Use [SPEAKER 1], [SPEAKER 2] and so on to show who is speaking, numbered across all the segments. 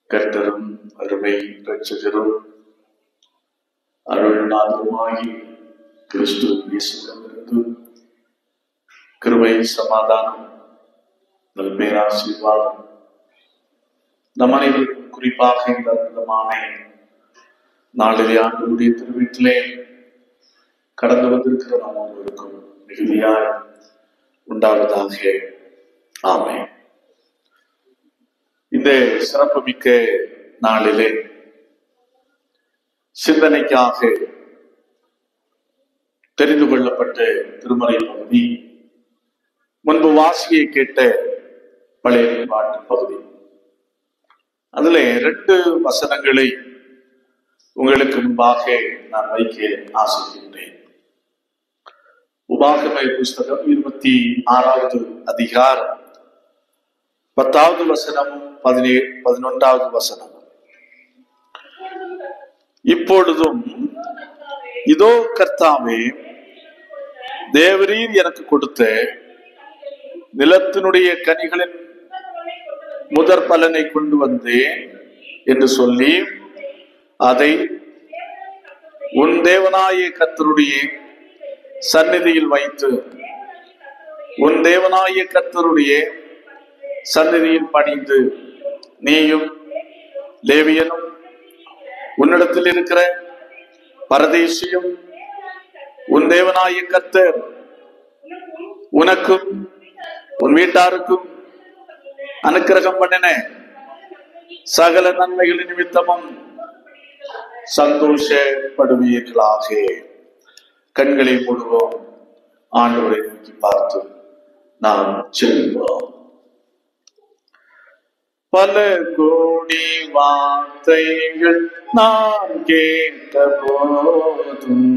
[SPEAKER 1] கர்த்தரும் அருமை இரட்சகரும் அருள்நாதருமாகி கிறிஸ்து இயேசுவிடமிருந்து கிருபை, சமாதானம், பேராசீர்வாதம் நம் அனைவருக்கும் குறிப்பாக இந்த அற்புதமான நாளிலே ஆண்டவருடைய திருவீட்டிலே கடந்து வந்திருக்கிற நம் ஒவ்வொருவருக்கும் மிகுதியாய் உண்டாவதாக. ஆமென். இந்த சிறப்புமிக்க நாளிலே சிந்தனைக்காக தெரிந்து கொள்ளப்பட்ட திருமறை பகுதி முன்பு வாசியை கேட்ட பழைய பாட்டு பகுதி. அதுல 2 வசனங்களை உங்களுக்கு முன்பாக நான் வைக்க ஆசைக்கின்றேன். உபாகம புஸ்தகம் 26வது அதிகாரம் 10வது வசனமும் 11வது வசனம். இப்பொழுதும் இதோ கர்த்தாவே, தேவரீர் எனக்கு கொடுத்த நிலத்தினுடைய கனிகளின் முதற் பலனை கொண்டு வந்தேன் என்று சொல்லி அதை உன் தேவனாய கர்த்தருடைய சந்நிதியில் வைத்து உன் தேவனாய கர்த்தருடைய சந்நிதியில் பணிந்து நீயும் லேவியனும் உன்னிடத்தில் இருக்கிற பரதேசியும் உன் தேவனாய கர்த்தர் உனக்கும் உன் வீட்டாருக்கும் அனுக்கிரகம் பண்ணின சகல நன்மைகளின் நிமித்தமும் சந்தோஷப்படுவீர்களாக. கண்களை மூடுவோம், ஆண்டவரை நோக்கி பார்த்து நாம் செல்வோம். பல கோடி வார்த்தைகள் நான் கேட்ட போதும்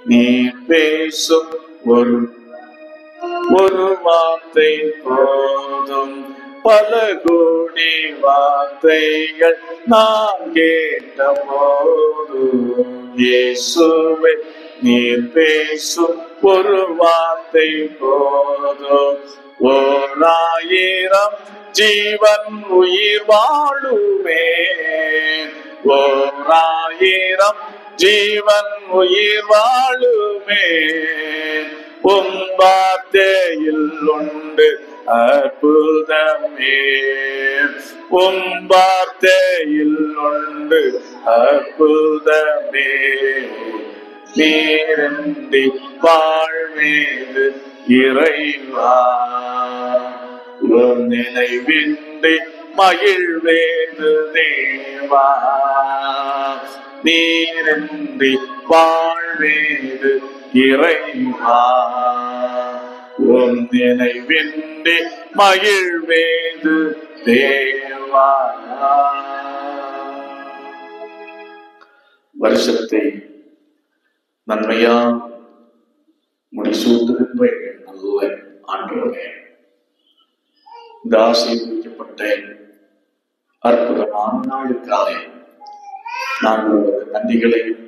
[SPEAKER 1] நீ பேசும் ஒரு வார்த்தை போதும். பல கோடி வார்த்தைகள் நான் கேட்ட போதும் இயேசுவே நீர் பேசும் ஒரு வார்த்தை போதும். 1000 ஜீவன் உயிர் வாழுமே, 1000 ஜீவன் உயிர் வாழுமே. உம் வார்த்தையில் உண்டு அற்புதமே, உம் வார்த்தையில் உண்டு அற்புதமே. நீரன்றி வாழ்வேது இறைவா, உன் நினைவின்றி மகிழ்வேது தேவா. நீரன்றி வாழ்வேது இறைவா, உன் நினைவின்றி மகிழ்வேது தேவா. வருஷத்தை நன்மையா முடிசூட்டுகின்ற நல்ல ஆண்டவரே, இந்த ஆசீர்வதிக்கப்பட்ட அற்புதமான நாளுக்காக நாங்கள் உங்களுக்கு நன்றிகளையும்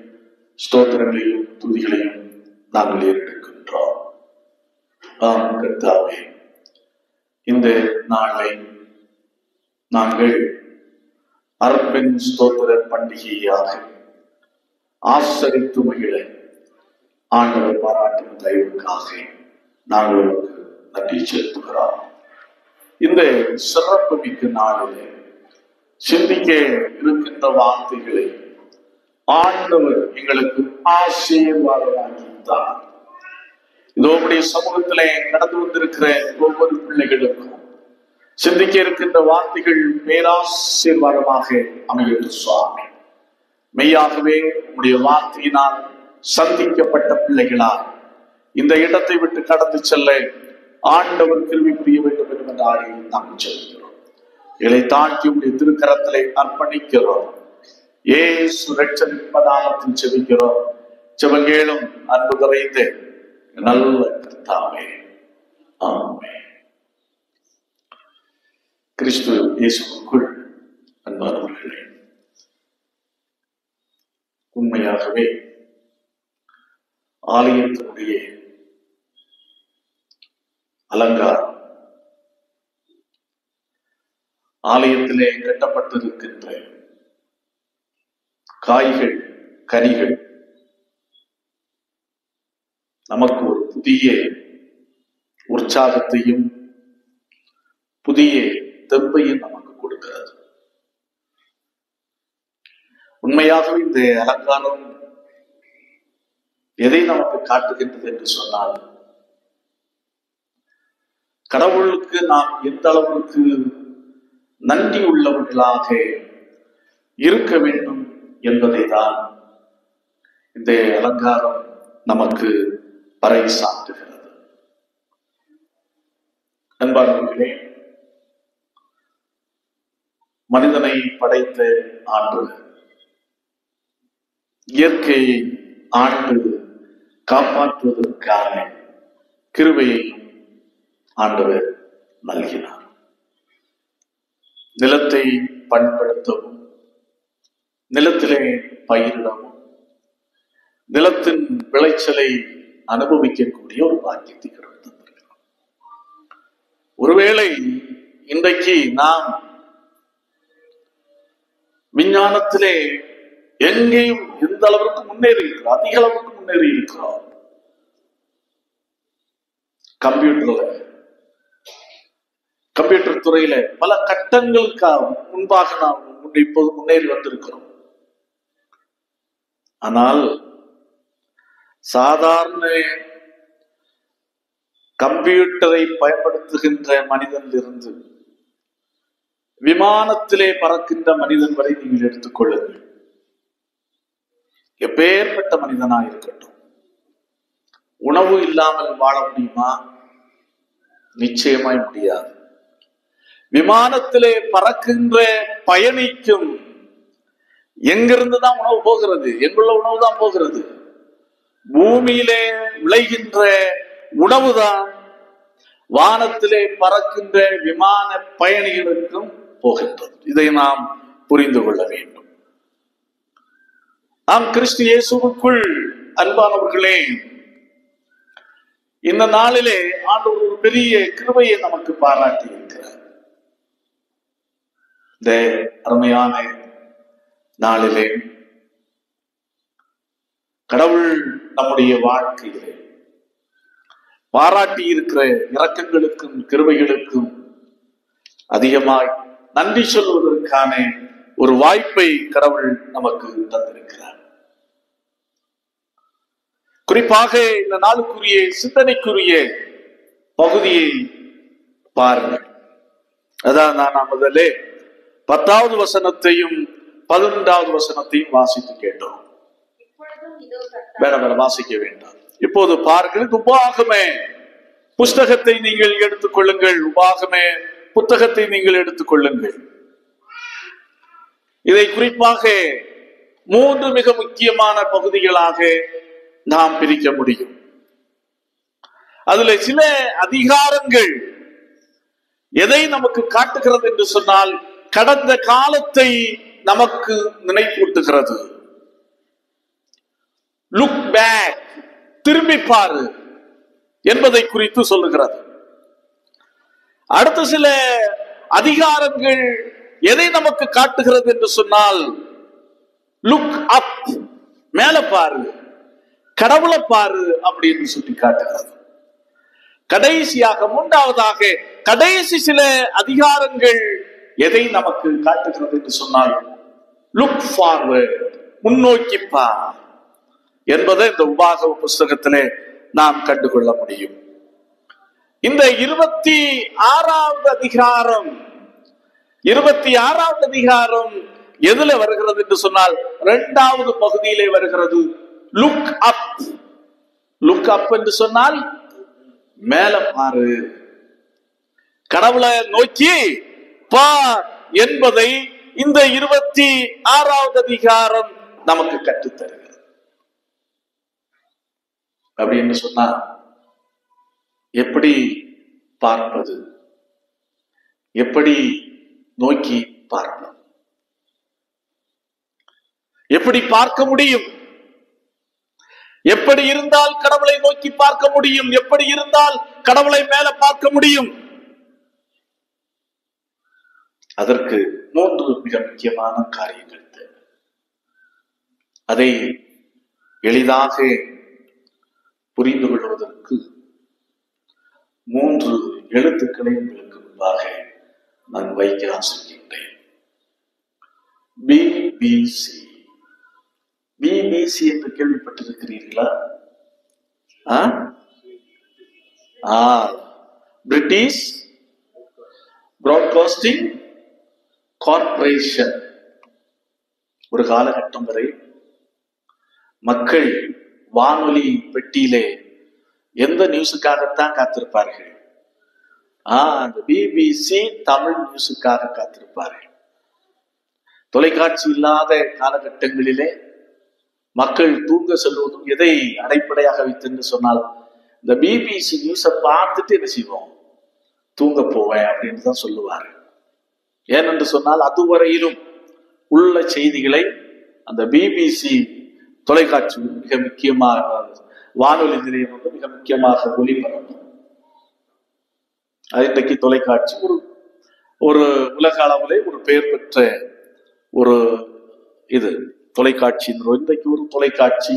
[SPEAKER 1] ஸ்தோத்திரங்களையும் துதிகளையும் நாங்கள் ஏறெடுக்கின்றோம். ஆம் கர்த்தாவே, இந்த நாளை நாங்கள் அர்ப்பன் ஸ்தோத்திர பண்டிகையாக ஆசரித்து மகிழ ஆண்டவர் பாராட்டும் தயவுக்காக நாங்கள் உங்களுக்கு நன்றி செலுத்துகிறோம். இந்த சிறப்பு மிக்க நாளிலே சிந்திக்க இருக்கின்ற வார்த்தைகளை ஆண்டவர் எங்களுக்கு ஆசீர்வாதமாகித்தார். இதோடைய சமூகத்திலே கடந்து வந்திருக்கிற ஒவ்வொரு பிள்ளைகளுக்கும் சிந்திக்க இருக்கின்ற வார்த்தைகள் பேராசீர்வாதமாக அமையட்டும் சுவாமி. மெய்யாகவே உங்களுடைய வார்த்தையினால் சந்திக்கப்பட்ட பிள்ளைகளால் இந்த இடத்தை விட்டு கடந்து செல்ல ஆண்டவர் கிருபை புரிய வேண்டும் என்ற ஆணையை நாம் செல்கிறோம். இதை தாழ்த்தி உடைய திருக்கரத்திலே அர்ப்பணிக்கிறோம். இயேசு இரட்சகரின் நாமத்தில் ஜெபிக்கிறோம். ஜெபங்கேளும் அன்பு நிறைந்த நல்ல கர்த்தாவே, ஆமென். கிறிஸ்து இயேசுவுக்குள் அன்பானவர்களே, உண்மையாகவே ஆலயத்தினுடைய அலங்காரம், ஆலயத்திலே கட்டப்பட்டிருக்கின்ற காய்கள், கனிகள் நமக்கு ஒரு புதிய உற்சாகத்தையும் புதிய தெம்பையும் நமக்கு கொடுக்கிறது. உண்மையாகவே இந்த அலங்காரம் எதை நமக்கு காட்டுகின்றது என்று சொன்னால், கடவுளுக்கு நாம் எந்த அளவுக்கு நன்றி உள்ளவர்களாக இருக்க வேண்டும் என்பதை தான் இந்த அலங்காரம் நமக்கு பறைசாற்றுகிறது. அன்பானவர்களே, மனிதனை படைத்த ஆண்டவர், இயற்கையை ஆண்டு காப்பாற்றுவதற்கான கிருபையையும் ஆண்டவர் நல்கினார். நிலத்தை பண்படுத்தவும், நிலத்திலே பயிரிடவும், நிலத்தின் விளைச்சலை அனுபவிக்கக்கூடிய ஒரு பாக்கியத்தை கடவுள் தந்திருக்கிறார். ஒருவேளை இன்றைக்கு நாம் விஞ்ஞானத்திலே எங்கேயும் எந்த அளவுக்கு முன்னேறி இருக்கிறோம், அதிக அளவுக்கு முன்னேறி இருக்கிறோம். கம்ப்யூட்டர் துறையில பல கட்டங்களுக்கு முன்பாக நாம் இப்போது முன்னேறி வந்திருக்கிறோம். ஆனால் சாதாரண கம்ப்யூட்டரை பயன்படுத்துகின்ற மனிதனிலிருந்து விமானத்திலே பறக்கின்ற மனிதன் வரை நீங்கள் எடுத்துக்கொள்ளுங்கள். எப்பேற்பட்ட மனிதனாக இருக்கட்டும், உணவு இல்லாமல் வாழ முடியுமா? நிச்சயமாய் முடியாது. விமானத்திலே பறக்கின்ற பயணிக்கும் எங்கிருந்து தான் உணவு போகிறது? எங்குள்ள உணவு தான் போகிறது. பூமியிலே விளைகின்ற உணவுதான் வானத்திலே பறக்கின்ற விமான பயணிகளுக்கும் போகின்றது. இதை நாம் புரிந்து கொள்ள வேண்டும். நாம் கிறிஸ்து இயேசுவுக்குள் அன்பானவர்களே, இந்த நாளிலே ஆண்டவர் ஒரு பெரிய கிருபையை நமக்கு பாராட்டி இருக்கிறார். இந்த அருமையான நாளிலே கடவுள் நம்முடைய வாழ்க்கையிலே பாராட்டி இருக்கிற இரக்கங்களுக்கும் கிருபைகளுக்கும் அதிகமாய் நன்றி சொல்வதற்கான ஒரு வாய்ப்பை கடவுள் நமக்கு தந்திருக்கிறார். குறிப்பாக இந்த நாளுக்குரிய சிந்தனைக்குரிய பகுதியை பாருங்கள். அதான் நான் முதலே 10வது வசனத்தையும் 11வது வசனத்தையும் வாசித்து கேட்டோம். வேற வாசிக்க வேண்டாம். இப்போது பாருங்கள். உபாகமே புஸ்தகத்தை நீங்கள் எடுத்துக் கொள்ளுங்கள். உபாகமே புத்தகத்தை நீங்கள் எடுத்துக் கொள்ளுங்கள். இதை குறிப்பாக 3 மிக முக்கியமான பகுதிகளாக நாம் பிரிக்க முடியும். அதுல சில அதிகாரங்கள் எதை நமக்கு காட்டுகிறது என்று சொன்னால், கடந்த காலத்தை நமக்கு நினைவூட்டுகிறது. லுக் பேக், திரும்பி பாரு என்பதை குறித்து சொல்லுகிறது. அடுத்த சில அதிகாரங்கள் எதை நமக்கு காட்டுகிறது என்று சொன்னால், லுக் அப், மேல பாரு, கடவுளை பாரு அப்படின்னு சொல்லி காட்டுகிறது. கடைசியாக 3வதாக கடைசி சில அதிகாரங்கள் எதை நமக்கு காட்டுகிறது என்று சொன்னால், லுக் ஃபார்வர்ட், முன்னோக்கி பார் என்பதை இந்த உபாகம புஸ்தகத்திலே நாம் கண்டுகொள்ள முடியும். இந்த 26வது அதிகாரம் எதுல வருகிறது என்று சொன்னால், 2வது பகுதியிலே வருகிறது. Look up. லுக் அப் என்று சொன்னால் மேல பாரு, கடவுளை நோக்கி பார் என்பதை இந்த 26வது அதிகாரம் நமக்கு கற்றுத்தருகிறது. அப்படின்னு சொன்னா எப்படி பார்ப்பது, எப்படி நோக்கி பார்ப்பது, எப்படி பார்க்க முடியும், எப்படி இருந்தால் கடவுளை நோக்கி பார்க்க முடியும், எப்படி இருந்தால் கடவுளை மேல பார்க்க முடியும்? அதற்கு 3 மிக முக்கியமான காரியங்கள் தேவை. அதை எளிதாக புரிந்து கொள்வதற்கு 3 எழுத்துக்களை உங்களுக்கு முன்பாக நான் வைக்க ஆசைக்கின்றேன். பிபிசி. பிபிசி என்று கேள்விப்பட்டிருக்கிறீர்களா? British broadcasting corporation. ஒரு காலகட்டம் வரை மக்கள் வானொலி பெட்டியிலே எந்த நியூஸுக்காகத்தான் காத்திருப்பார்கள்? அந்த பிபிசி தமிழ் நியூஸுக்காக காத்திருப்பார்கள். தொலைக்காட்சி இல்லாத காலகட்டங்களிலே மக்கள் தூங்க செல்வதும் எதை அடிப்படையாக வைத்து சொன்னால், இந்த பிபிசி நியூஸை பார்த்துட்டு என்ன செய்வோம், தூங்க போவேன் அப்படின்னு தான் சொல்லுவாரு. ஏனென்று சொன்னால் அதுவரையிலும் உள்ள செய்திகளை அந்த பிபிசி தொலைக்காட்சி மிக முக்கியமாக, வானொலி நிலையம் வந்து மிக முக்கியமாக ஒளிபரப்பும். அது இன்றைக்கு தொலைக்காட்சி ஒரு உலக அளவிலே ஒரு பெயர் பெற்ற ஒரு இது தொலைக்காட்சி. இன்றைக்கு ஒரு தொலைக்காட்சி,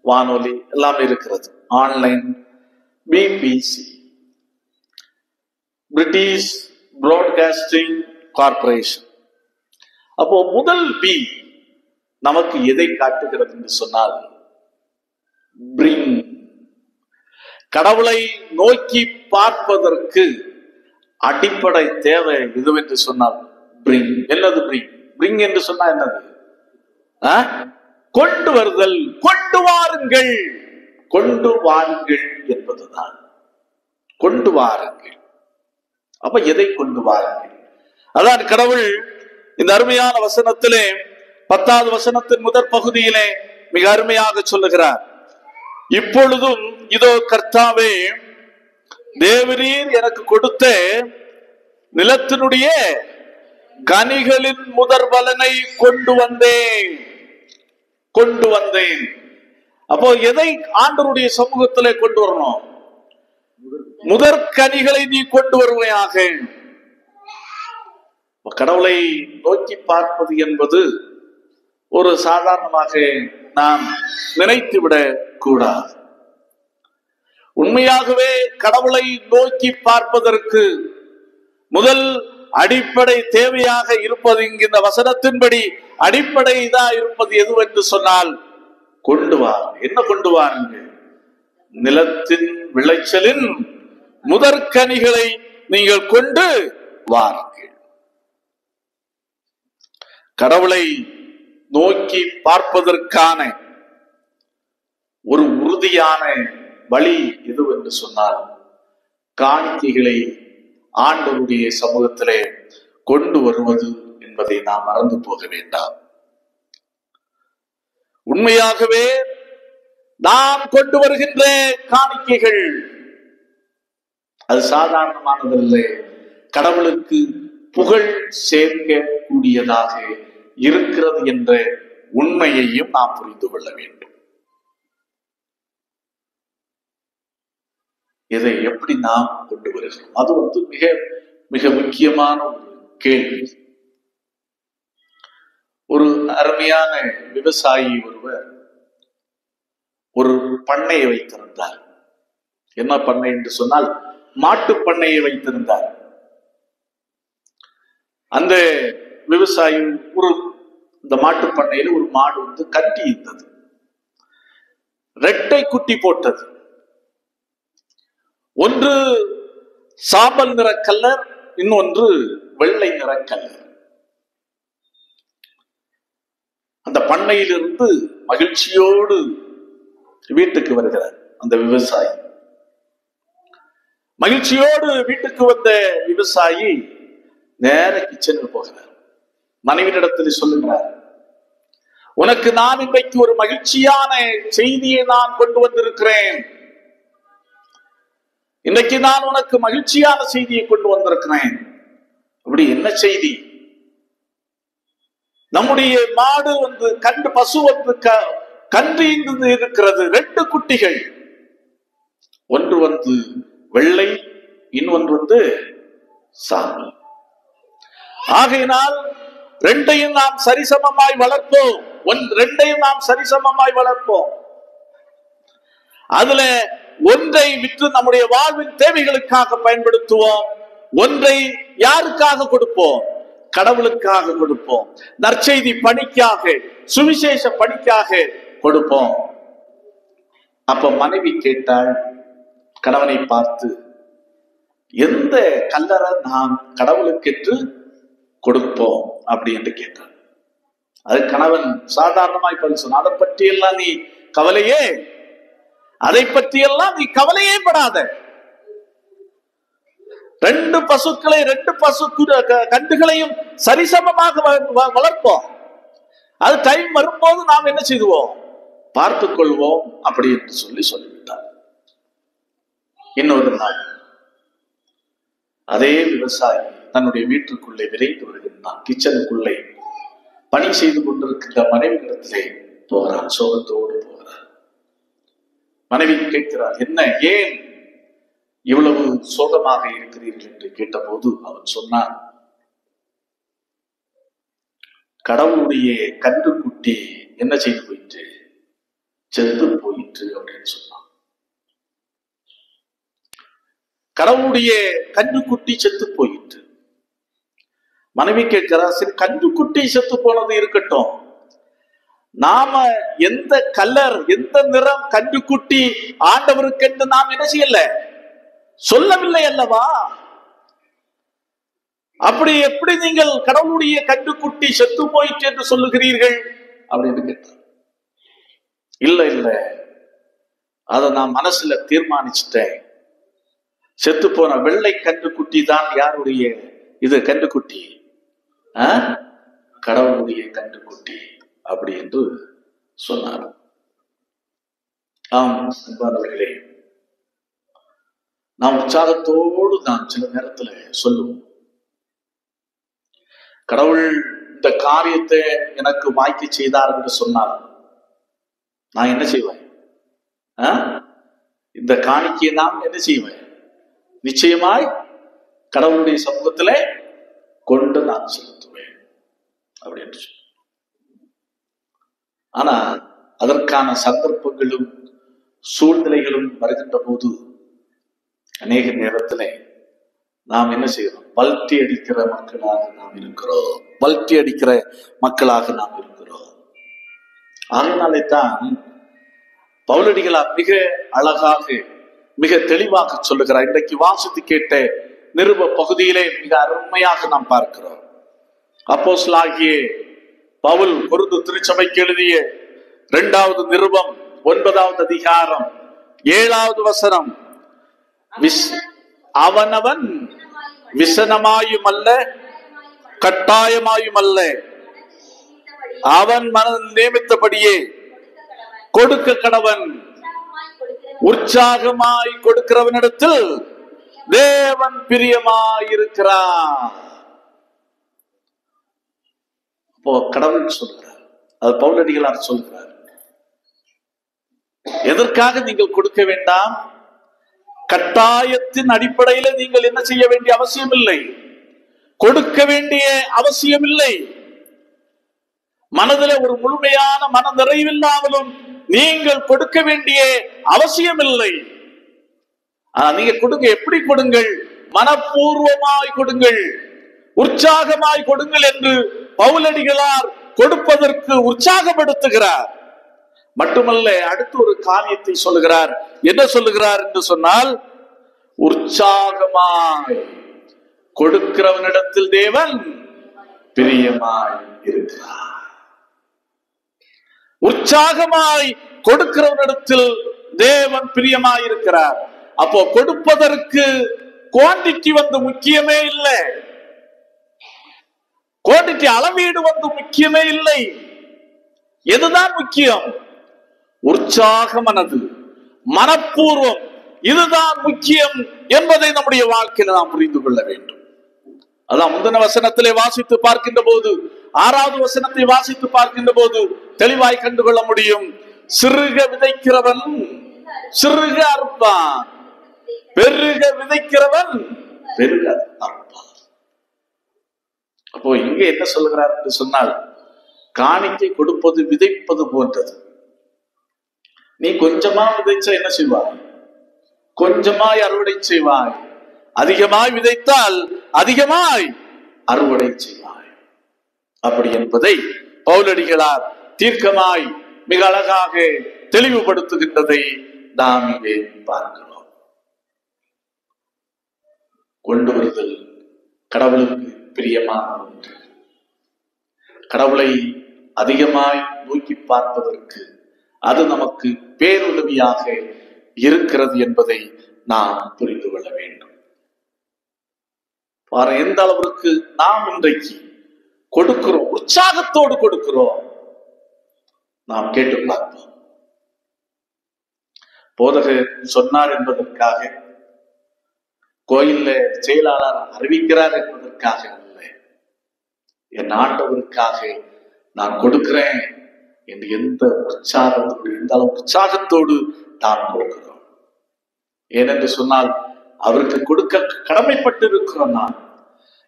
[SPEAKER 1] வானொலி எல்லாமே இருக்கிறது, online. BBC, British broadcasting corporation. அப்போ முதல் பி நமக்கு எதை காட்டுகிறது என்று சொன்னால், பிரிங். கடவுளை நோக்கி பார்ப்பதற்கு அடிப்படை தேவை எதுவென்று சொன்னால் பிரிங். என்னது பிரிங்? பிரிங் என்று சொன்னா என்னது? கொண்டு வருதல், கொண்டு வாருங்கள், கொண்டு வாருங்கள் என்பதுதான். கொண்டு வாருங்கள். அப்ப எதை கொண்டு வாருங்கள்? அதான் கடவுள் இந்த அருமையான வசனத்திலே 10வது வசனத்தின் முதற் பகுதியிலே மிக அருமையாக சொல்லுகிறார். இப்பொழுதும் இதோ கர்த்தாவே, தேவரீர் எனக்கு கொடுத்த நிலத்தினுடைய கனிகளின் முதற் பலனை கொண்டு வந்தேன். அப்போ எதை ஆண்டவருடைய சமூகத்திலே கொண்டு வரணும்? முதற்கனிகளை நீ கொண்டு வருவையாக. கடவுளை நோக்கி பார்ப்பது என்பது ஒரு சாதாரணமாக நாம் நினைத்துவிடக் கூடாது. உண்மையாகவே கடவுளை நோக்கி பார்ப்பதற்கு முதல் அடிப்படை தேவையாக இருப்பது, இந்த வசனத்தின்படி அடிப்படை இதா இருப்பது எதுவென்று சொன்னால், கொண்டு வாருங்கள். என்ன கொண்டு வாருங்கள்? நிலத்தின் விளைச்சலின் முதற்கனிகளை நீங்கள் கொண்டு வாருங்கள். கடவுளை நோக்கி பார்ப்பதற்கான ஒரு உறுதியான வழி எதுவென்று சொன்னால், காணிக்கைகளை ஆண்டவருடைய சமூகத்திலே கொண்டு வருவது என்பதை நாம் மறந்து போக வேண்டாம். உண்மையாகவே நாம் கொண்டு வருகின்ற காணிக்கைகள் அது சாதாரணமானதல்ல. கடவுளுக்கு புகழ் சேர்க்க கூடியதாக இருக்கிறது என்ற உண்மையையும் நாம் புரிந்து கொள்ள வேண்டும். இதை எப்படி நாம் கொண்டு வருகிறோம்? அது வந்து மிக மிக முக்கியமான ஒரு கேள்வி. ஒரு அருமையான விவசாயி ஒருவர் ஒரு பண்ணையை வைத்திருந்தார். என்ன பண்ணை என்று சொன்னால், மாட்டு பண்ணையை வைத்திருந்தார். அந்த விவசாயி இந்த மாட்டு பண்ணையில ஒரு மாடு வந்து கட்டி இருந்தது. ரெட்டை குட்டி போட்டது. ஒன்று சாம்பல் நிற கலர், இன்னொன்று வெள்ளை நிற கலர். அந்த பண்ணையிலிருந்து மகிழ்ச்சியோடு வீட்டுக்கு வருகிறார் அந்த விவசாயி. மகிழ்ச்சியோடு வீட்டுக்கு வந்த விவசாயி நேர கிச்சனுக்கு போகிறார். மனைவியிடத்தில் சொல்லுகிறார், உனக்கு நான் இன்றைக்கு ஒரு மகிழ்ச்சியான செய்தியை நான் கொண்டு வந்திருக்கிறேன். இன்றைக்கு நான் உனக்கு மகிழ்ச்சியான செய்தியை கொண்டு வந்திருக்கிறேன். அப்படி என்ன செய்தி? நம்முடைய மாடு பசு கன்று இருக்கிறது. 2 குட்டிகள். ஒன்று வெள்ளை, இன்னொன்று சாம்பல். ஆகையினால் 2ஐயும் நாம் சரிசமமாய் வளர்ப்போம். 2ஐயும் நாம் சரிசமமாய் வளர்ப்போம். அதுல ஒன்றை விற்று நம்முடைய வாழ்வின் தேவைகளுக்காக பயன்படுத்துவோம். ஒன்றை யாருக்காக கொடுப்போம்? கடவுளுக்காக கொடுப்போம். நற்செய்தி பணிக்காக, சுவிசேஷ பணிக்காக கொடுப்போம். அப்ப மனைவி கேட்டாள் கணவனை பார்த்து, எந்த கல்லறை நாம் கடவுளுக்கென்று கொடுப்போம் அப்படி என்று கேட்டார். அது கணவன் சாதாரணமாய் பதில் சொன்ன, அதை பற்றியெல்லாம் நீ கவலையே, அதை பற்றியெல்லாம் நீ கவலையே படாத. 2 பசுக்களை 2 பசு கன்றுகளையும் சரிசமமாக வளர்ப்போம். அது டைம் வரும்போது நாம் என்ன செய்வோம்? பார்த்துக் கொள்வோம் அப்படி என்று சொல்லிவிட்டார். இன்னொரு நாள் அதே விவசாயி தன்னுடைய வீட்டுக்குள்ளே விரைந்து வருகின்றான். கிச்சனுக்குள்ளே பணி செய்து கொண்டிருக்கின்ற மனைவியிடத்திலே போகிறான். சோகத்தோடு போகிறார். மனைவி கேட்கிறார், என்ன, ஏன் இவ்வளவு சோகமாக இருக்கிறீர்கள் என்று கேட்டபோது அவன் சொன்னான், கடவுளுடைய கன்றுக்குட்டி என்ன செய்து போயிற்று? செத்து போயிற்று அப்படின்னு சொன்னான். கடவுளுடைய கன்றுக்குட்டி செத்து போயிற்று. மனைவி கேட்கிறா, சரி, கன்றுக்குட்டி செத்து போனது இருக்கட்டும், நாம எந்த கலர், எந்த நிறம் கன்றுக்குட்டி ஆண்டவருக்கு என்று நாம் என்ன செய்யல, சொல்லவில்லை அல்லவா? அப்படி எப்படி நீங்கள் கடவுளுடைய கன்றுக்குட்டி செத்து போயிற்று என்று சொல்லுகிறீர்கள் அப்படின்னு கேட்டார். இல்ல, அத நான் மனசுல தீர்மானிச்சுட்டேன். செத்து போன வெள்ளை கன்றுக்குட்டி தான் யாருடைய இது கன்றுக்குட்டி? கடவுளுடைய கன்றுக்குட்டி அப்படி என்று சொன்னார். ஆம் அன்பானவர்களே, நாம் உற்சாகத்தோடு நாம் சில நேரத்துல சொல்லுவோம், கடவுள் இந்த காரியத்தை எனக்கு வாய்க்க செய்தார் என்று சொன்னார், நான் என்ன செய்வேன்? இந்த காணிக்கையை நான் என்ன செய்வேன்? நிச்சயமாய் கடவுளுடைய சமூகத்துல கொண்டு நான் செலுத்துவேன் அப்படின்னு சொல்லி. ஆனா அதற்கான சந்தர்ப்பங்களும் சூழ்நிலைகளும் வருகின்ற போது அநேக நேரத்துல நாம் என்ன செய்யறோம்? பல்ட்டி அடிக்கிற மக்களாக நாம் இருக்கிறோம். பல்ட்டி அடிக்கிற மக்களாக நாம் இருக்கிறோம். அதனாலே தான் பவுலடிகளார் மிக அழகாக, மிக தெளிவாக சொல்லுகிறார். இன்றைக்கு வாசித்து கேட்ட நிருப பகுதியிலே மிக அருமையாக நாம் பார்க்கிறோம். அப்போஸ்தலனாகிய பவுல் கொரிந்து திருச்சபைக்கு எழுதிய 2வது நிருபம் 9வது அதிகாரம் 7வது வசனம், அவனவன் விசனமாயும் அல்ல கட்டாயமாயும் அல்ல, அவன் மனதில் நியமித்தபடியே கொடுக்க கடவன். உற்சாகமாய் கொடுக்கிறவனிடத்தில் தேவன் பிரியமாயிருக்கிறார். அப்போ கடவுள் சொல்கிறார், அது பவுலடிகளார் சொல்கிறார், எதற்காக நீங்கள் கொடுக்க வேண்டாம்? கட்டாயத்தின் அடிப்படையில நீங்கள் என்ன செய்ய வேண்டிய அவசியம் இல்லை, கொடுக்க வேண்டிய அவசியம் இல்லை. மனதில் ஒரு முழுமையான மன நிறைவில்லாமலும் நீங்கள் கொடுக்க வேண்டிய அவசியம் இல்லை. நீங்க கொடுங்க. எப்படி கொடுங்கள்? மனப்பூர்வமாய் கொடுங்கள், உற்சாகமாய் கொடுங்கள் என்று பவுலடிகளார் கொடுப்பதற்கு உற்சாகப்படுத்துகிறார். மட்டுமல்ல, அடுத்து ஒரு காரியத்தை சொல்லுகிறார். என்ன சொல்லுகிறார் என்று சொன்னால், உற்சாகமாய் கொடுக்கிறவனிடத்தில் தேவன் பிரியமாய் இருக்கிறார். உற்சாகமாய் கொடுக்கிறவனிடத்தில் தேவன் பிரியமாய் இருக்கிறார். அப்போ கொடுப்பதற்கு குவாண்டிட்டி முக்கியமே இல்லை. குவாண்டிட்டி அளவீடு முக்கியமே இல்லை. எதுதான் முக்கியம்? உற்சாக மனது, மனப்பூர்வம், இதுதான் முக்கியம் என்பதை நம்முடைய வாழ்க்கையில் நாம் புரிந்து கொள்ள வேண்டும். அதான் முந்தின வசனத்திலே வாசித்து பார்க்கின்ற போது, 6வது வசனத்தை வாசித்து பார்க்கின்ற போது தெளிவாய் கண்டுகொள்ள முடியும். சிறுக விதைக்கிறவன் சிறுக அறுப்பான், பெருக விதைக்கிறவன் பெருக அறுப்பான். அப்போ இங்க என்ன சொல்லுகிறார் என்று சொன்னால், காணிக்கை கொடுப்பது விதைப்பது போன்றது. நீ கொஞ்சமா விதைச்சா என்ன செய்வாய்? கொஞ்சமாய் அறுவடை செய்வாய். அதிகமாய் விதைத்தால் அதிகமாய் அறுவடை செய்வாய். அப்படி என்பதை பவுலடிகளார் தீர்க்கமாய் மிக அழகாக தெளிவுபடுத்துகின்றதை நாம் இங்கே பார்க்கிறோம். கொண்டு வருதல் கடவுளுக்கு பிரியமான ஒன்று. கடவுளை அதிகமாய் நோக்கி பார்ப்பதற்கு அது நமக்கு பேருதவியாக இருக்கிறது என்பதை நாம் புரிந்து கொள்ள வேண்டும். எந்த அளவிற்கு நாம் இன்றைக்கு கொடுக்கிறோம், உற்சாகத்தோடு கொடுக்கிறோம், நாம் கேட்டு பார்ப்போம். போதகர் சொன்னார் என்பதற்காக, கோயில்ல செயலாளர் அறிவிக்கிறார் என்பதற்காக அல்ல, என் ஆண்டவருக்காக நான் கொடுக்கிறேன் என்று எந்த உற்சாகத்தோடு, எந்த அளவு உற்சாகத்தோடு நாம் கொடுக்கிறோம். ஏனென்று சொன்னால், அவருக்கு கொடுக்க கடமைப்பட்டு இருக்கிறோம். நான்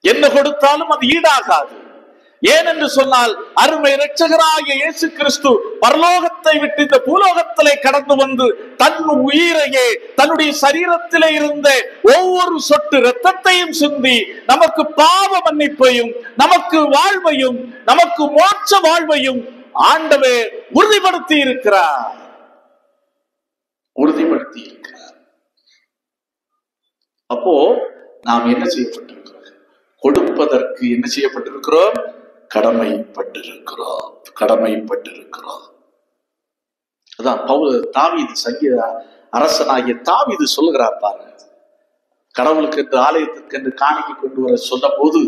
[SPEAKER 1] என்ன கொடுத்தாலும் அது ஈடாகாது. ஏனென்று சொன்னால், அருமை இரட்சகராகிய இயேசு கிறிஸ்து பரலோகத்தை விட்டு இந்த பூலோகத்திலே கடந்து வந்து தன் உயிரையே, தன்னுடைய சரீரத்திலே இருந்த ஒவ்வொரு சொட்டு இரத்தத்தையும் சிந்தி நமக்கு பாவ மன்னிப்பையும், நமக்கு வாழ்வையும், நமக்கு மோட்ச வாழ்வையும் ஆண்டவர் உறுதிப்படுத்தி இருக்கிறார். உறுதிப்படுத்தி இருக்கிறார். அப்போ நாம் என்ன செய்யப்பட்டிருக்கிறோம்? கொடுப்பதற்கு என்ன செய்யப்பட்டிருக்கிறோம்? கடமைப்பட்டிருக்கிறோம். கடமைப்பட்டிருக்கிறோம். அதான் தாவீது, சங்கீத அரசனாகிய தாவீது சொல்லுகிறார் பாருங்க. கடவுளுக்கு என்று, ஆலயத்திற்கு என்று காணிக்கை கொண்டு வர சொன்ன போது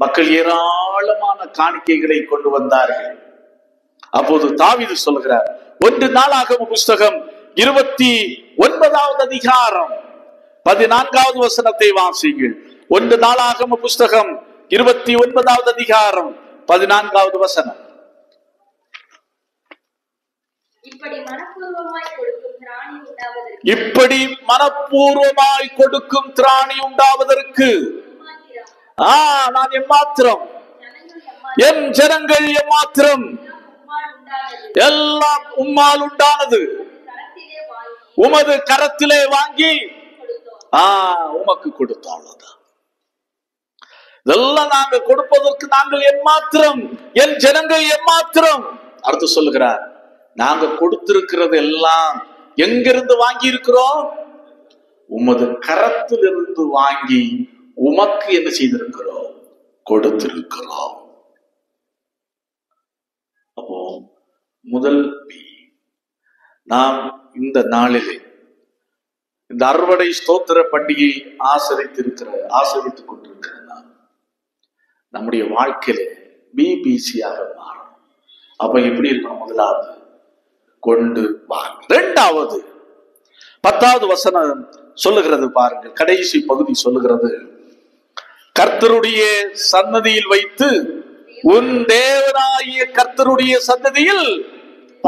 [SPEAKER 1] மக்கள் ஏராளமான காணிக்கைகளை கொண்டு வந்தார்கள். அப்போது தாவீது சொல்லுகிறார், 1 நாளாகம புஸ்தகம் 29வது அதிகாரம் 14வது வசனத்தை வாசிங்கள். 1 நாளாகம புஸ்தகம் 29வது அதிகாரம் 14வது வசனம். இப்படி மனப்பூர்வமாய் கொடுக்கும் திராணி உண்டாவதற்கு நான் எம்மாத்திரம், என் ஜனங்கள் எம்மாத்திரம், எல்லாம் உம்மால் உண்டானது, உமது கரத்திலே வாங்கி உமக்கு கொடுத்தோம். இதெல்லாம் நாங்க கொடுப்பதற்கு நாங்கள் எம்மாத்திரம், என் ஜனங்கள் எம்மாத்திரம். அடுத்து சொல்லுகிறார், நாங்க கொடுத்திருக்கிறது எல்லாம் எங்கிருந்து வாங்கி இருக்கிறோம்? உமது கரத்திலிருந்து வாங்கி உமக்கு என்ன செய்திருக்கிறோம்? கொடுத்திருக்கிறோம். அப்போ முதல் நாம் இந்த நாளிலே இந்த அறுவடை ஸ்தோத்திர பண்டிகை ஆசரித்துக் கொண்டிருக்கிற நம்முடைய வாழ்க்கையில பிபிசியாக மாறும். அப்ப எப்படி இருக்கும்? முதலாவது கொண்டு வாங்க. 2வது 10வது வசனம் சொல்லுகிறது பாருங்க. கடைசி பகுதி சொல்லுகிறது, கர்த்தருடைய சன்னதியில் வைத்து, உன் தேவனாகிய கர்த்தருடைய சன்னதியில்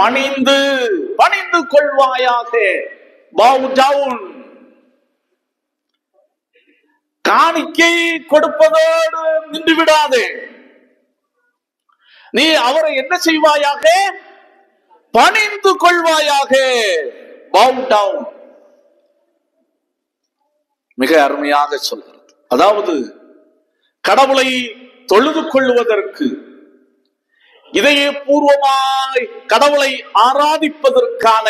[SPEAKER 1] பணிந்து கொள்வாயாக. bow down. காணிக்கை கொடுப்பதோடு நின்று விடாதே. நீ அவரை என்ன செய்வாயாக? பணிந்து கொள்வாயாக. bow down. மிக அருமையாக சொல்கிறது. அதாவது கடவுளை தொழுது கொள்வதற்கு, இதய பூர்வமாய் கடவுளை ஆராதிப்பதற்கான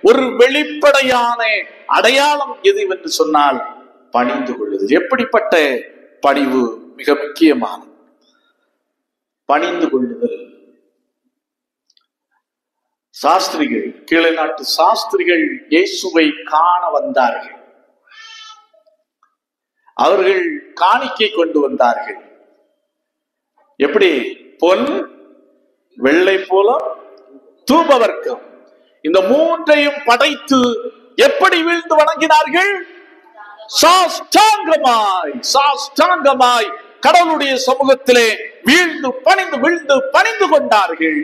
[SPEAKER 1] ஒரு வெளிப்படையான அடையாளம் எது என்று சொன்னால் பணிந்து கொள்ளுதல். எப்படிப்பட்ட பணிவு? மிக முக்கியமானது. பணிந்து கொள்ளுதல். சாஸ்திரிகள், கீழே நாட்டு சாஸ்திரிகள் இயேசுவை காண வந்தார்கள். அவர்கள் காணிக்கை கொண்டு வந்தார்கள். எப்படி? பொன், வெள்ளை போல, தூபவர்க்கம், இந்த மூன்றையும் படைத்து எப்படி வீழ்ந்து வணங்கினார்கள்? சாஷ்டாங்கமாய், சாஷ்டாங்கமாய் கடவுளுடைய சமூகத்திலே வீழ்ந்து பணிந்து கொண்டார்கள்.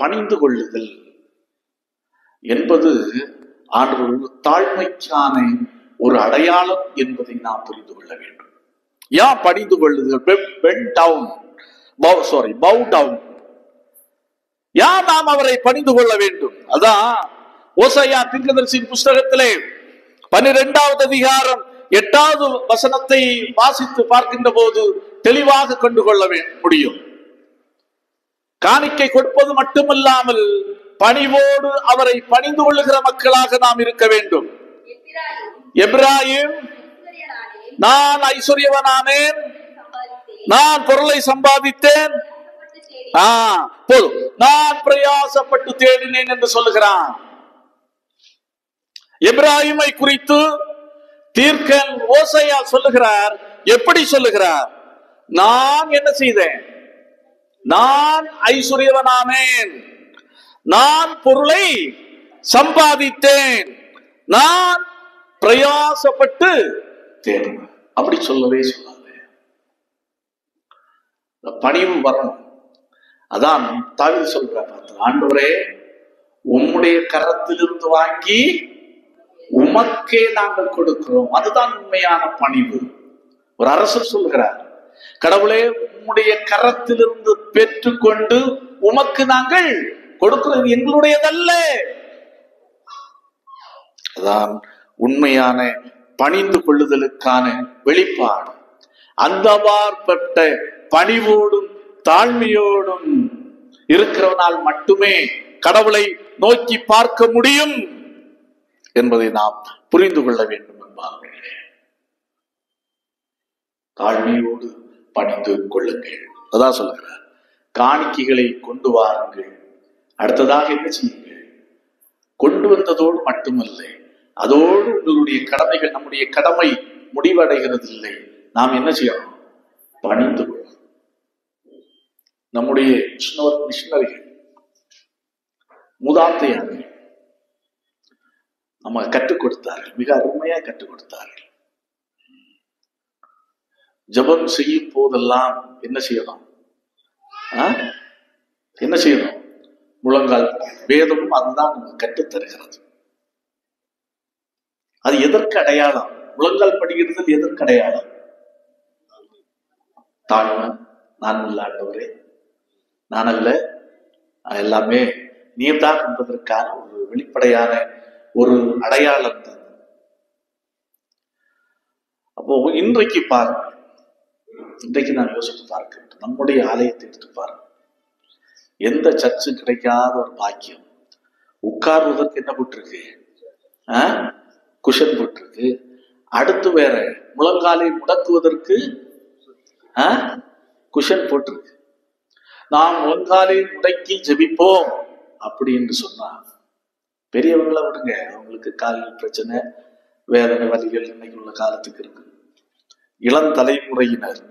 [SPEAKER 1] பணிந்து கொள்ளுதல் என்பது ஆண்டவருடைய தாழ்மைக்கான ஒரு அடையாளம் என்பதை நாம் புரிந்து கொள்ள வேண்டும். ஏன் பணிந்து கொள்ளுதல்? bow down. யார் நாம் அவரை பணிந்து கொள்ள வேண்டும்? அதான் ஓசையா தீர்க்கதரிசியின் புஸ்தகத்திலே 12வது அதிகாரம் 8வது வசனத்தை வாசித்து பார்க்கின்ற போது தெளிவாக கண்டுகொள்ள முடியும். காணிக்கை கொடுப்பது மட்டுமல்லாமல் பணிவோடு அவரை பணிந்து கொள்ளுகிற மக்களாக நாம் இருக்க வேண்டும். எப்ராயிம், நான் ஐஸ்வர்யவனானேன், நான் பொருளை சம்பாதித்தேன், போதும், நான் பிரயாசப்பட்டு தேடினேன் என்று சொல்லுகிறான். எப்ராயிமை குறித்து தீர்க்கன் ஓசையா சொல்லுகிறார். எப்படி சொல்லுகிறார்? நான் என்ன செய்தேன்? நான் ஐஸ்வர்யவனானேன், நான் பொருளை சம்பாதித்தேன், நான் பிரயாசப்பட்டு தேடினேன். அப்படி சொல்லவே சொல்லாது. பணிவு வரணும். அதான் தாவீது சொல்றார், ஆண்டவரே உம்முடைய கரத்திலிருந்து வாங்கி உமக்கே நாங்கள் கொடுக்கிறோம். அதுதான் உண்மையான பணிவு. ஒரு அரசர் சொல்கிறார், கடவுளே உம்முடைய கரத்திலிருந்து பெற்றுக்கொண்டு உமக்கு நாங்கள் கொடுக்கிறது எங்களுடையதல்ல. அதான் உண்மையான பணிந்து கொள்ளுதலுக்கான வெளிப்பாடு. அந்தவார்பட்ட பணிவோடும் தாழ்மையோடும் இருக்கிறவனால் மட்டுமே கடவுளை நோக்கி பார்க்க முடியும் என்பதை நாம் புரிந்து கொள்ள வேண்டும் என்பார்களே. தாழ்மையோடு பணிந்து கொள்ளுங்கள். அதான் சொல்லுகிறார், காணிக்கைகளை கொண்டு வாருங்கள். அடுத்ததாக என்ன செய்யுங்கள்? கொண்டு வந்ததோடு மட்டுமல்ல, அதோடு உங்களுடைய கடமைகள், நம்முடைய கடமை முடிவடைகிறது இல்லை. நாம் என்ன செய்யணும்? பணிந்து கொள்ளும். நம்முடைய மிஷனரிகள், மூதாத்தையார்கள் நம்ம கற்றுக் கொடுத்தார்கள், மிக அருமையா கற்றுக் கொடுத்தார்கள். ஜபம் செய்யும் போதெல்லாம் என்ன செய்யணும்? என்ன செய்யணும்? முழங்கால். வேதமும் அதுதான் நமக்கு கற்றுத் தருகிறது. அது எதற்கு அடையாளம்? முழங்கால் படிக்கிறது எதற்கு அடையாளம்? தாழ்மை. நான் அல்ல ஆண்டவரே, நான் அல்ல, எல்லாமே நீர்தான் என்பதற்கான ஒரு வெளிப்படையான ஒரு அடையாளம் தான். அப்போ இன்றைக்கு பாருங்க, இன்றைக்கு நான் யோசித்து பார்க்கிறேன், நம்முடைய ஆலயத்தை எடுத்து பாருங்க. எந்த சர்ச்சு கிடைக்காத ஒரு பாக்கியம். உட்கார்வதற்கு என்ன போட்டிருக்கு? குஷன் போட்டிருக்கு. அடுத்து வேற முழங்காலை முடக்குவதற்கு குஷன் போட்டிருக்கு. நாம் முழங்காலை முடக்கி ஜெபிப்போம் அப்படி என்று சொன்னா, பெரியவங்களை விடுங்க, அவங்களுக்கு கால் பிரச்சனை, வேதனை, வலிகள் இன்னைக்கு உள்ள காலத்துக்கு இருக்கு. இளம் தலைமுறையினர்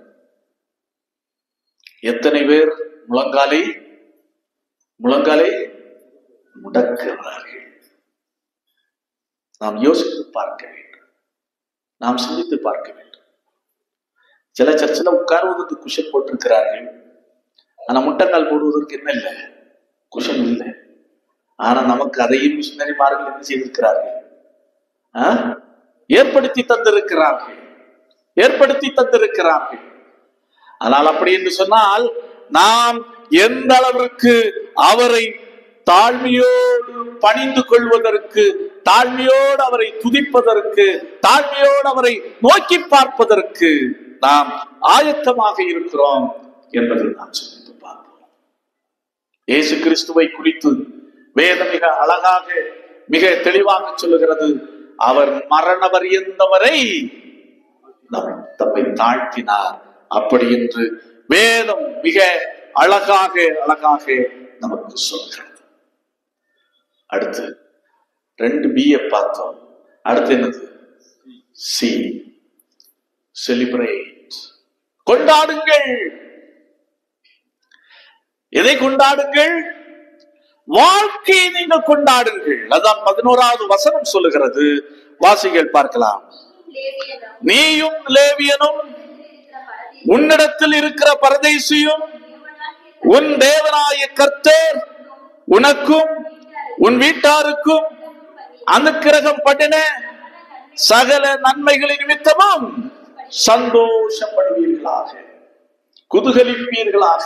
[SPEAKER 1] எத்தனை பேர் முழங்காலை முடக்குகிறார்கள்? நாம் யோசித்து பார்க்க வேண்டும், நாம் சிந்தித்து பார்க்க வேண்டும். சில சர்ச்சில் உட்காருவதற்கு குஷன் போட்டிருக்கிறார்கள், ஆனா முட்டங்கால் போடுவதற்கு என்ன இல்லை? குஷன் இல்லை. ஆனா நமக்கு அதையும் மிஷினரிமார்கள் என்ன செய்திருக்கிறார்கள்? ஏற்படுத்தி தந்திருக்கிறார்கள். ஆனால் அப்படி என்று சொன்னால், நாம் எந்த அளவிற்கு அவரை தாழ்மையோடு பணிந்து கொள்வதற்கு, தாழ்மையோடு அவரை துதிப்பதற்கு, தாழ்மையோடு அவரை நோக்கி பார்ப்பதற்கு நாம் ஆயத்தமாக இருக்கிறோம் என்பதை நாம் சிந்தித்து பார்ப்போம். இயேசு கிறிஸ்துவை குறித்து வேதம் மிக அழகாக, மிக தெளிவாக சொல்லுகிறது. அவர் மரண பரியந்தவரை தம்மை தாழ்த்தினார். அப்படி என்று வேதம் மிக அழகாக நமக்கு சொல்கிறது. அடுத்து 2B பார்த்தோம். அடுத்து என்னது? C, celebrate. கொண்டாடுங்கள். எதை கொண்டாடுங்கள்? வாழ்க்கையை நீங்கள் கொண்டாடுங்கள். அதான் 11வது வசனம் சொல்லுகிறது. வாசிகள் பார்க்கலாம். நீயும் லேவியனும் உன்னிடத்தில் இருக்கிற பரதேசியும் உன் தேவனாய கர்த்தர் உனக்கும் உன் வீட்டாருக்கும் அனுக்கிரகம் பண்ணின சகல நன்மைகளின் நிமித்தமும் சந்தோஷப்படுவீர்களாக, குதூகலிப்பீர்களாக,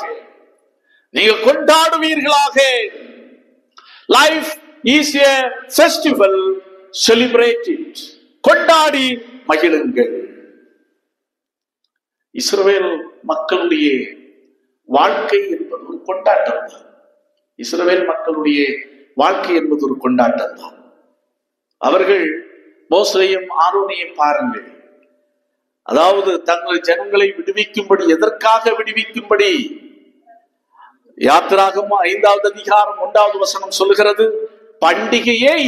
[SPEAKER 1] நீங்கள் கொண்டாடுவீர்களாக. Life is a festival, celebrate it. கொண்டாடி மகிழுங்கள். இஸ்ரவேல் மக்களுடைய வாழ்க்கை என்பது ஒரு கொண்டாட்டம் தான். இஸ்ரவேல் மக்களுடைய வாழ்க்கை என்பது ஒரு கொண்டாட்டம் தான். அவர்கள் மோசேயையும் ஆரோனையும் பாருங்கள். அதாவது தங்கள் ஜனங்களை விடுவிக்கும்படி, எதற்காக விடுவிக்கும்படி? யாத்திராகமம் 5வது அதிகாரம் 1வது வசனம் சொல்லுகிறது, பண்டிகையை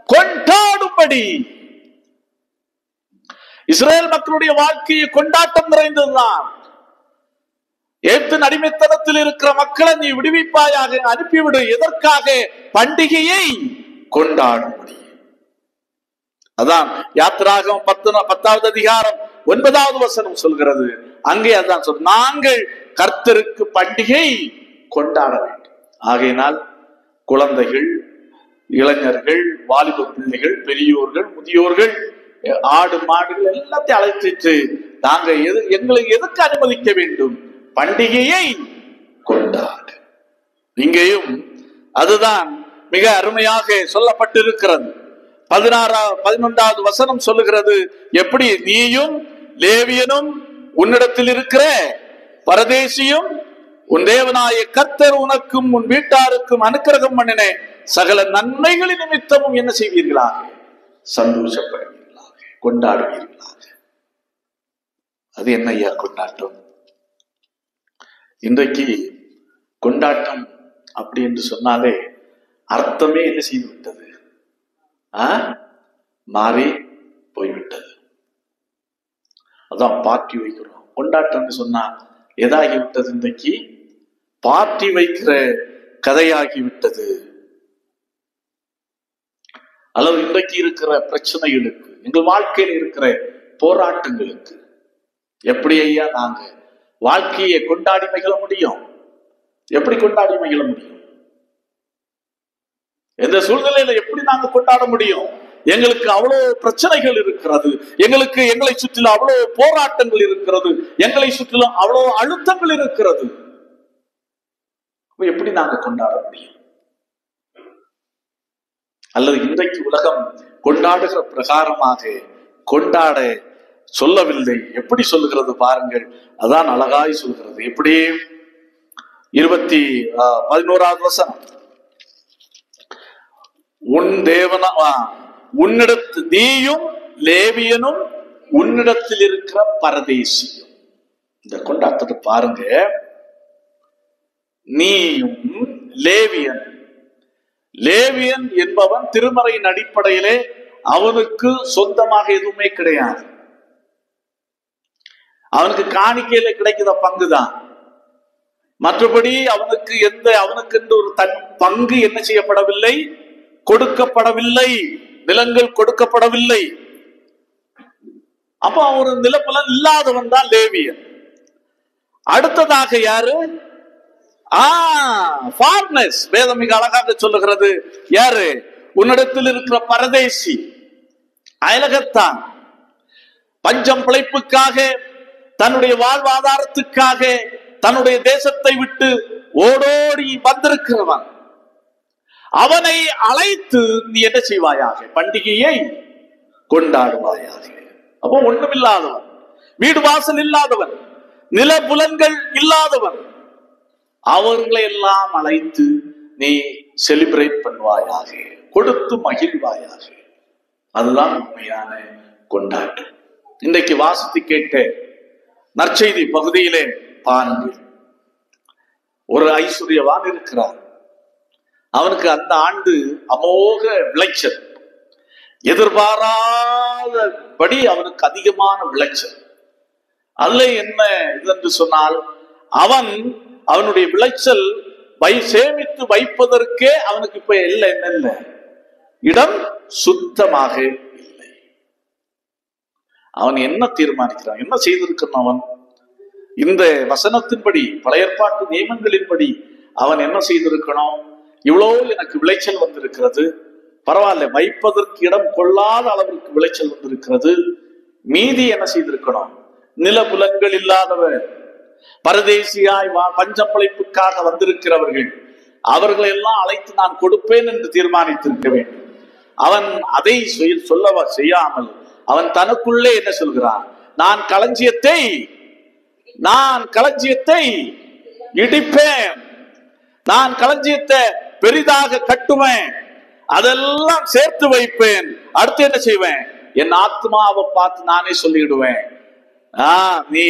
[SPEAKER 1] கொண்டாடும்படி. இஸ்ரவேல் மக்களுடைய வாழ்க்கையை கொண்டாட்டம் நிறைந்ததுதான். எகிப்தின் அடிமைத்தனத்தில் இருக்கிற மக்களை நீ விடுவிப்பாயாக, அனுப்பிவிடு. எதற்காக? பண்டிகையை கொண்டாடும்படி. அதான் யாத்திராகமம் 10வது அதிகாரம் 9வது வசனம் சொல்கிறது. அங்கே அதான் சொல், நாங்கள் கர்த்தருக்கு பண்டிகை கொண்டாட வேண்டும். ஆகையினால் குழந்தைகள், இளைஞர்கள், வாலிப பிள்ளைகள், பெரியோர்கள், முதியோர்கள், ஆடு மாடுகள் எல்லாத்தையும் அழைச்சிட்டு நாங்க எங்களை எதுக்கு அனுமதிக்க வேண்டும்? பண்டிகையை கொண்டாட. இங்கேயும் அதுதான் மிக அருமையாக சொல்லப்பட்டிருக்கிறது. 11வது வசனம் சொல்லுகிறது, எப்படி? நீயும் லேவியனும் உன்னிடத்தில் இருக்கிற பரதேசியும் உன் தேவனாய கர்த்தர் உனக்கும் உன் வீட்டாருக்கும் அனுக்கிரகம் பண்ணின சகல நன்மைகளின் நிமித்தமும் என்ன செய்வீர்களாக? சந்தோஷப்படுவீர்களாக, கொண்டாடுவீர்களாக. அது என்ன ஐயா கொண்டாட்டம்? இன்றைக்கு கொண்டாட்டம் அப்படி என்று சொன்னாலே அர்த்தமே என்ன செய்து விட்டது? மாறி போய்விட்டது. அதான் பார்ட்டி வைக்கிறோம். கொண்டாட்டம் சொன்னா எதாகி விட்டது? இன்றைக்கு பார்ட்டி வைக்கிற கதையாகி விட்டது. அல்லது இன்றைக்கு இருக்கிற பிரச்சனைகளுக்கு, எங்கள் வாழ்க்கையில் இருக்கிற போராட்டங்களுக்கு எப்படி ஐயா நாங்க வாழ்க்கையை கொண்டாடி மகிழ முடியும்? எப்படி கொண்டாடி மகிழ முடியும்? எந்த சூழ்நிலையில எப்படி நாங்க கொண்டாட முடியும்? எங்களுக்கு அவ்வளவு பிரச்சனைகள் இருக்கிறது, எங்களை சுற்றிலும் அவ்வளவு போராட்டங்கள் இருக்கிறது, எங்களை சுற்றிலும் அவ்வளவு அழுத்தங்கள் இருக்கிறது. எப்படி நாங்க கொண்டாட முடியும்? அல்லது இன்றைக்கு உலகம் கொண்டாடுகிற பிரகாரமாக கொண்டாட சொல்லவில்லை. எப்படி சொல்லுகிறது பாருங்கள். அதான் அழகாய் சொல்கிறது. எப்படி? 11வது வசனம், உன் தேவனா உன்னிடத்து நீயும் லேவியனும் உன்னிடத்தில் இருக்கிற பரதேசியும். இந்த கொண்டாட்டத்தை பாருங்க. நீயும் லேவியன். லேவியன் என்பவன் திருமறையின் அடிப்படையிலே அவனுக்கு சொந்தமாக எதுவுமே கிடையாது. அவனுக்கு காணிக்கையில கிடைக்கிற பங்குதான். மற்றபடி அவனுக்கு என்று ஒரு தன் பங்கு என்ன செய்யப்படவில்லை, கொடுக்கப்படவில்லை. நிலங்கள் கொடுக்கப்படவில்லை. அப்ப ஒரு நிலப்பலன் இல்லாதவன் தான் லேவியன். அடுத்ததாக யாரு? ஃபார்னஸ். வேதம் மிக அழகாக சொல்லுகிறது. யாரு? உன்னிடத்தில் இருக்கிற பரதேசி, அயலகத்தான். பஞ்சம் பிழைப்புக்காக, தன்னுடைய வாழ்வாதாரத்துக்காக தன்னுடைய தேசத்தை விட்டு ஓடோடி வந்திருக்கிறவன். அவனை அழைத்து நீ என்ன செய்வாயாக? பண்டிகையை கொண்டாடுவாயாக. அப்போ ஒண்ணும் இல்லாதவன், வீடு வாசல் இல்லாதவன், நில புலன்கள் இல்லாதவன், அவர்களை எல்லாம் அழைத்து நீ செலிப்ரேட் பண்ணுவாயாக, கொடுத்து மகிழ்வாயாக. அதுதான் உண்மையான கொண்டாட்டம். இன்றைக்கு வாசித்து கேட்ட நற்செய்தி பகுதியிலே பாருங்கள். ஒரு ஐஸ்வர்யவான் இருக்கிறார். அவனுக்கு அந்த ஆண்டு அமோக விளைச்சல், எதிர்பாராதபடி அவனுக்கு அதிகமான விளைச்சல். அதுல என்ன இது என்று சொன்னால், அவனுடைய விளைச்சல் சேமித்து வைப்பதற்கே அவனுக்கு இப்ப என்ன இடம் சுத்தமாக இல்லை. அவன் என்ன தீர்மானிக்கிறான், என்ன செய்திருக்கிறான்? அவன் இந்த வசனத்தின்படி, பழைய ஏற்பாட்டு நியமங்களின்படி அவன் என்ன செய்திருக்கணும்? இவ்வளவு எனக்கு விளைச்சல் வந்திருக்கிறது, பரவாயில்ல, வைப்பதற்கு இடம் கொள்ளாத அளவிற்கு விளைச்சல் வந்திருக்கிறது, மீதி என்ன செய்திருக்கணும்? நிலபுலன்கள் இல்லாதவர், பரதேசியாய் பஞ்சம் பிழைப்புக்காக வந்திருக்கிறவர்கள், அவர்களை எல்லாம் அழைத்து நான் கொடுப்பேன் என்று தீர்மானித்திருக்க வேண்டும். அவன் அதை செய்யாமல் அவன் தனக்குள்ளே என்ன சொல்கிறான்? நான் களஞ்சியத்தை இடிப்பேன், நான் களஞ்சியத்தை பெரிதாக கட்டுவேன், அதெல்லாம் சேர்த்து வைப்பேன், அடுத்து என்ன செய்வேன்? என் ஆத்மாவை பார்த்து நானே சொல்லிடுவேன், நீ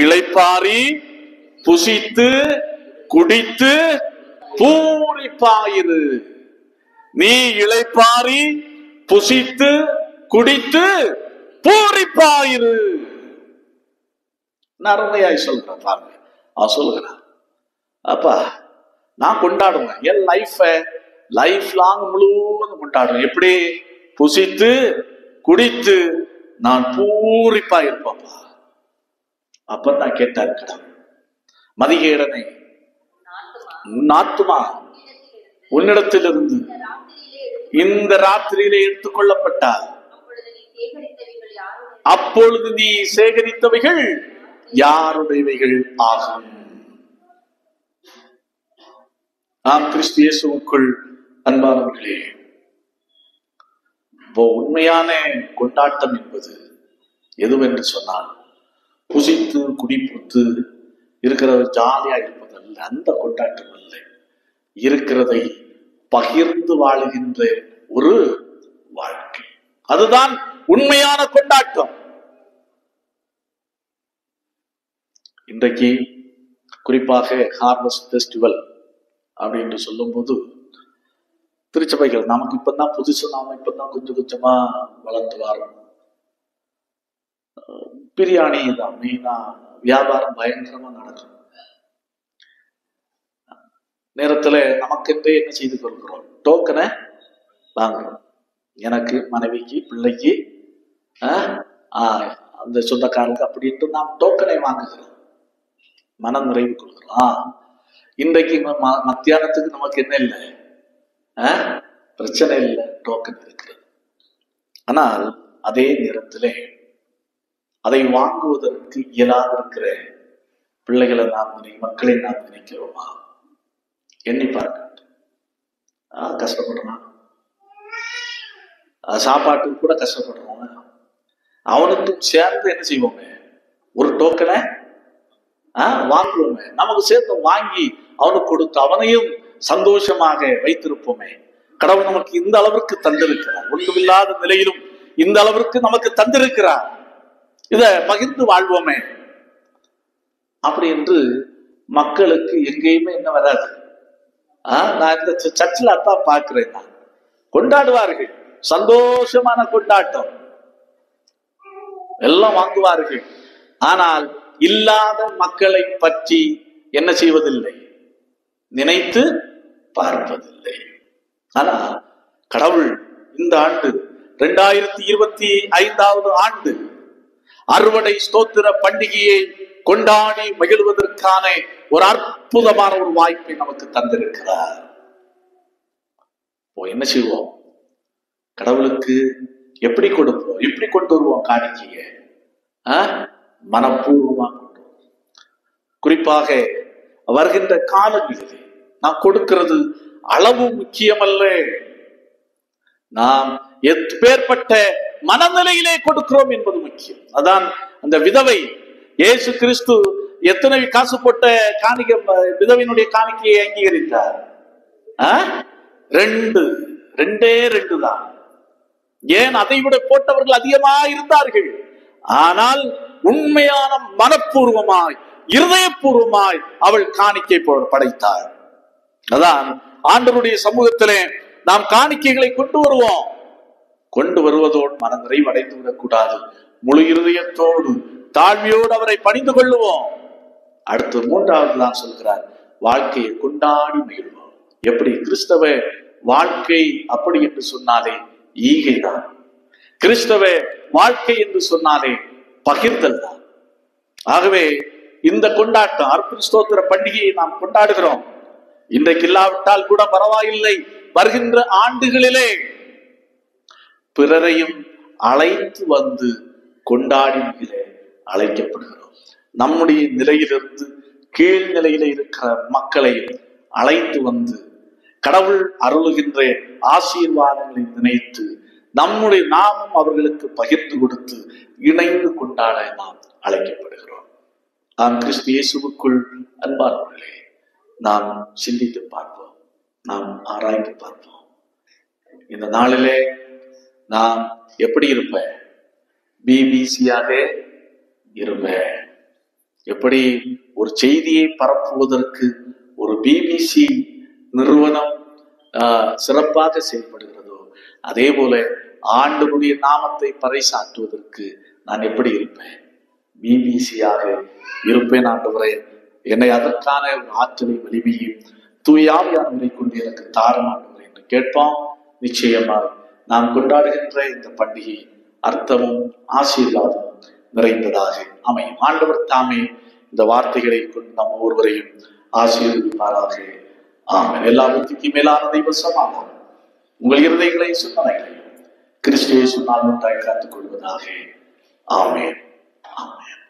[SPEAKER 1] இளைப்பாரி புசித்து குடித்து பூரிப்பாயிரு. நீ இளைப்பாரி புசித்து குடித்து பூரிப்பாயிரு. அருமையாய் சொல்றான் பாருங்க. அவன் சொல்லுகிறான், அப்பா நான் கொண்டாடுவேன், என் லைஃப் லாங் முழுவதும் கொண்டாடுவேன். எப்படி? புசித்து குடித்து நான் பூரிப்பா இருப்பேன்ப்பா. அப்பதான் கேட்டார் கடவுள், மதிகேடனை, ஆத்துமா உன்னிடத்திலிருந்து இந்த ராத்திரியிலே எடுத்துக்கொள்ளப்பட்டால் அப்பொழுது நீ சேகரித்தவைகள் யாருடையவைகள் ஆகும்? நாம் கிறிஸ்து இயேசுவுக்குள் அன்பானவர்களே, உண்மையான கொண்டாட்டம் என்பது எதுவென்று சொன்னால், புசித்து குடிப்புத்து இருக்கிறவர் ஜாலியா இருப்பதல்ல, அந்த கொண்டாட்டம் அல்ல. இருக்கிறதை பகிர்ந்து வாழுகின்ற ஒரு வாழ்க்கை, அதுதான் உண்மையான கொண்டாட்டம். இன்றைக்கு குறிப்பாக ஹார்வெஸ்ட் ஃபெஸ்டிவல் அப்படின்னு சொல்லும் போது, திருச்சபைகள் நமக்கு இப்பதான் புதுசு, நாம இப்பதான் கொஞ்சம் கொஞ்சமா வளர்ந்து வரோம். பிரியாணி தான் மெயினா வியாபாரம் பயங்கரமா நடக்கும். நேரத்துல நமக்கென்றே என்ன செய்து கொள்கிறோம்? டோக்கனை வாங்குறோம். எனக்கு, மனைவிக்கு, பிள்ளைக்கு, அந்த சொந்தக்காரருக்கு அப்படின்ட்டு நாம் டோக்கனை வாங்குகிறோம், மன நிறைவு கொள்கிறோம். இன்றைக்கு மத்தியானத்துக்கு நமக்கு என்ன இல்லை, பிரச்சனை இல்லை, டோக்கன் இருக்கிறது. ஆனால் அதே நேரத்திலே அதை வாங்குவதற்கு இயலாது இருக்கிற பிள்ளைகளை மக்களை நாம் நினைக்கிறோமா? எண்ணி பார்க்க. கஷ்டப்படுறான், சாப்பாட்டுக்கு கூட கஷ்டப்படுறான், அவனுக்கும் சேர்ந்து என்ன செய்வோமே, ஒரு டோக்கனை வாங்குவோமே, நமக்கு சேர்த்து வாங்கி அவனுக்கு கொடுத்து அவனையும் சந்தோஷமாக வைத்திருப்போமே. கடவுள் நமக்கு இந்த அளவிற்கு தந்திருக்கிறார், ஒன்றுமில்லாத நிலையிலும் இந்த அளவிற்கு நமக்கு தந்திருக்கிறார், இத பகிர்ந்து வாழ்வோமே அப்படி என்று மக்களுக்கு எங்கேயுமே என்ன வராது. நான் இந்த சர்ச்சில் அதான் பார்க்கிறேன், நான் கொண்டாடுவார்கள், சந்தோஷமான கொண்டாட்டம், எல்லாம் வாங்குவார்கள். ஆனால் இல்லாத மக்களை பற்றி என்ன செய்வதில்லை, நினைத்து பார்ப்பதில்லை. ஆனா கடவுள் இந்த ஆண்டு 2025 ஆண்டு அறுவடை ஸ்தோத்திர பண்டிகையை கொண்டாடி மகிழ்வதற்கான ஒரு அற்புதமான ஒரு வாய்ப்பை நமக்கு தந்திருக்கிறார். என்ன செய்வோம்? கடவுளுக்கு எப்படி கொடுப்போம், எப்படி கொண்டு வருவோம் காணிக்கைய? மனப்பூர்வமா கொண்டு வருவோம். குறிப்பாக வருகின்ற காலங்களிலே நாம் கொடுக்கிறது அளவு முக்கியமல்ல, நாம் எப்பேற்பட்ட மனநிலையிலே கொடுக்கிறோம் என்பது முக்கியம். அதான் அந்த விதவை, இயேசு கிறிஸ்து எத்தனை காசு போட்ட காணிக்கை, விதவையினுடைய காணிக்கையை அங்கீகரித்தார்? 2 தான். ஏன்? அதை விட போட்டவர்கள் அதிகமாக இருந்தார்கள். ஆனால் உண்மையான மனப்பூர்வமாய், இருதயபூர்வமாய் அவள் காணிக்கை படைத்தாள். அதான் ஆண்டவருடைய சமூகத்திலே நாம் காணிக்கைகளை கொண்டு வருவோம். கொண்டு வருவதோடு மன நிறைவடைந்து விடக்கூடாது. முழு இருதயத்தோடு தாழ்மையோடு அவரை பணிந்து கொள்ளுவோம். அடுத்து மூன்றாவது தான் சொல்கிறார், வாழ்க்கையை கொண்டாடி மகிழ்வோம். எப்படி? கிறிஸ்தவ வாழ்க்கை அப்படி என்று சொன்னாலே ஈகைதான். கிறிஸ்தவ வாழ்க்கை என்று சொன்னாலே பகிர்தல் தான். ஆகவே இந்த கொண்டாட்டம், அர்ப்பண ஸ்தோத்திர பண்டிகையை நாம் கொண்டாடுகிறோம். இன்றைக்கு இல்லாவிட்டால் கூட பரவாயில்லை, வருகின்ற ஆண்டுகளிலே பிறரையும் அழைத்து வந்து கொண்டாடி மகிழ அழைக்கப்படுகிறோம். நம்முடைய நிலையிலிருந்து கீழ் நிலையில இருக்கிற மக்களை அழைத்து வந்து கடவுள் அருளுகின்ற ஆசீர்வாதங்களை நினைத்து நம்முடைய நாமும் அவர்களுக்கு பகிர்ந்து கொடுத்து இணைந்து கொண்டாட நாம் அழைக்கப்படுகிறோம். நாம் கிறிஸ்து இயேசுவுக்குள் அன்பானவர்களே, நாம் சிந்தித்து பார்ப்போம், நாம் ஆராய்ந்து பார்ப்போம். இந்த நாளிலே நாம் எப்படி இருப்பேன்? பிபிசியாக இருப்பேன். எப்படி ஒரு செய்தியை பரப்புவதற்கு ஒரு பிபிசி நிறுவனம் சிறப்பாக செயல்படுகிறதோ, அதே போல ஆண்டவருடைய நாமத்தை பறைசாற்றுவதற்கு நான் எப்படி இருப்பேன்? பிபிசியாக இருப்பேன். ஆண்டவரே, என்னை அதற்கான ஒரு ஆற்றலை வலிமையும் தூயாவியானவரை கொண்டு எனக்கு தாரும் ஆண்டவரே என்று கேட்போம். நிச்சயமாக நாம் கொண்டாடுகின்ற இந்த பண்டிகை அர்த்தமும் ஆசீர்வாதமும் நிறைந்ததாக அமையும். ஆண்டவர் தாமே இந்த வார்த்தைகளை கொண்டு நம் ஒவ்வொருவரையும் ஆசீர்வதிப்பாராக. ஆமென். எல்லா புத்திக்கும் மேலான தெய்வ சமாதானம் உங்கள் இருதயங்களை சிந்தனைகளையும் கிறிஸ்து இயேசுவின் நாமத்தில் காத்துக் கொள்வதாக. ஆமென். ஆமென்.